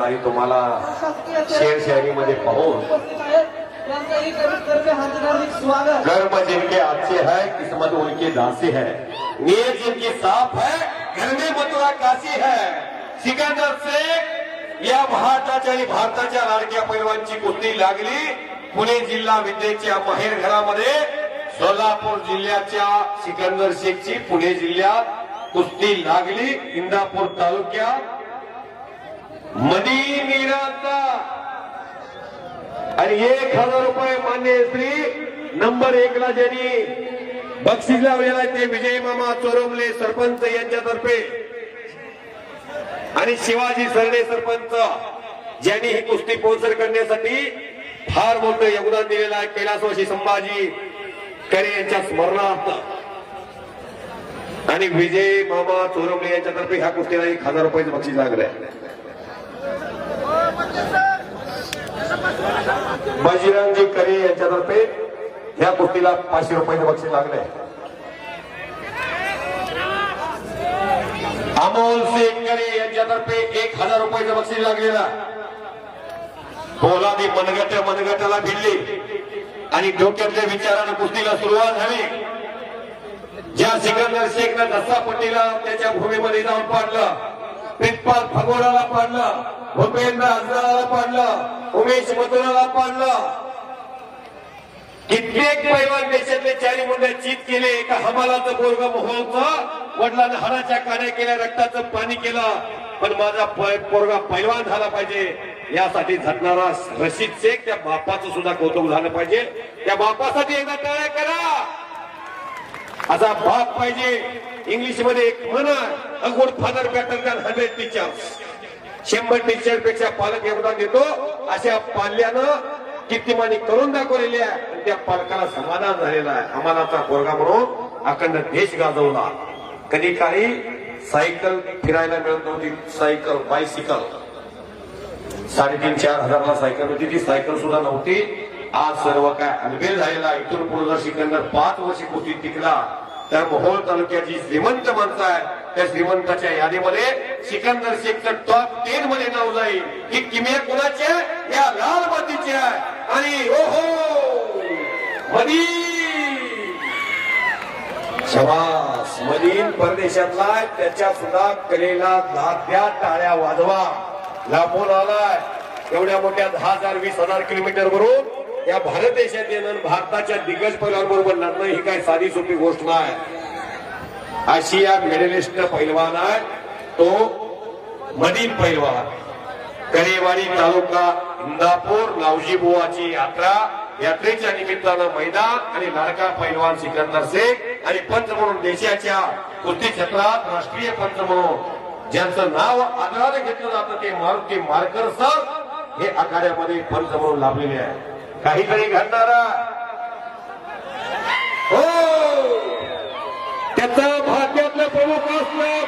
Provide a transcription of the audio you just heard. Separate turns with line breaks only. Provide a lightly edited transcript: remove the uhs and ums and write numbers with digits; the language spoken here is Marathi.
आणि तुम्हाला शेर शायरीमध्ये पाहून कर्म जिनके अच्छे है किस्मत उनके दासी है नीयत जिनकी साफ है घर में मथुरा काशी है सिकंदर शेख या भारताच्या आणि भारताच्या लाडक्या पैलवानची कुस्ती लागली पुणे जिल्हा विद्येच्या माहेर घरामध्ये सोलापूर जिल्ह्याच्या सिकंदर शेखची पुणे जिल्ह्यात कुस्ती लागली इंदापूर तालुक्यात मदीनीराचा आणि 1000 रुपये मान्य श्री नंबर 1 ला ज्यांनी बक्षीस लावलेला आहे ते विजय मामा चोरमले सरपंच यांच्यातर्फे आणि शिवाजी सरडे सरपंच ज्यांनी ही कुस्ती स्पॉन्सर करण्यासाठी फार मोठं योगदान दिलेलं आहे कैलासवासी संभाजी करे यांच्या स्मरणार्थ आणि विजय मामा चोरमले यांच्यातर्फे ह्या कुस्तीला 1000 रुपयाचं बक्षीस लागलंय बजरंगी करे यांच्यातर्फे ह्या कुस्तीला 500 रुपयाचं बक्षीस लागलंय अमोल शेखरे यांच्यातर्फे 1000 रुपयाचं बक्षीस लागलेला पोलादी मनगटाला भिडली आणि डोक्यातल्या विचारानं कुस्तीला सुरुवात झाली ज्या सिकंदर शेखनं दस्ता पट्टीला त्याच्या भूमीमध्ये जाऊन पाडलं प्रितपाल फगोडाला पाडलं भूपेंद्र हजराला पाडलं उमेश मथुराला पाडलं कित्येक पैलवान देशातले 4 मुंड्या चित केले एका हमालाचं पोरगा मोहोळचं वडिलांना हाडाच्या काड्या केल्या रक्ताचं पाणी केलं पण माझा पोरगा पैलवान झाला पाहिजे यासाठी झटणारा रशीद शेख त्या बापाचं सुद्धा कौतुक झालं पाहिजे त्या बापासाठी एकदा टाळ्या करा असा बाप पाहिजे इंग्लिश मध्ये एक म्हण a good father better than 100 teachers 100 teacher पेक्षा पालक योगदान देतो अशा पाल्यानं कीर्तिमानी करून दाखवलेली आहे आणि त्या पालकाला समाधान झालेला आहे आम्हालाचा पोरगा म्हणून अखंड देश गाजवला कधी काही सायकल फिरायला मिळत नव्हती सायकल बायसिकल 3,500-4,000 हजारला सायकल होती ती सायकल सुद्धा नव्हती आज सर्व काय अनवेल झालेला इथून पुढे जर सिकंदर 5 वर्ष कुस्तीत टिकला तर मोहोळ तालुक्याची श्रीमंत माणसं आहे त्या श्रीमंताच्या यादीमध्ये सिकंदर शेखचं टॉप 10 मध्ये नाव जाईल ही किमया कुणाची आहे या लाल मातीची आहे आणि ओहो मदीन शबास मदीन परदेशातला त्याच्या सुद्धा कलेला दाद्या टाळ्या वाजवा लांबून आलाय एवढ्या मोठ्या 10,000-20,000 किलोमीटर वरून या भारत देशात येणं भारताच्या दिग्गज पैलवानांबरोबर लढणं ही काही साधी सोपी गोष्ट नाही आशिया मेडलिस्ट पैलवान आहे तो मदीन पैलवान करेवाडी तालुका इंदापूर नावजीबुवाची यात्रेच्या निमित्तानं मैदान आणि लाडका पैलवान सिकंदर शेख आणि पंच म्हणून देशाच्या कुस्ती क्षेत्रात राष्ट्रीय पंच म्हणून ज्यांचं नाव आदराने घेतलं जातं ते मारुती मारकर सर हे आखाड्यामध्ये पंच म्हणून लाभलेले आहे काहीतरी घडणारा हो त्याचा भाग्यातलं प्रमुख असलं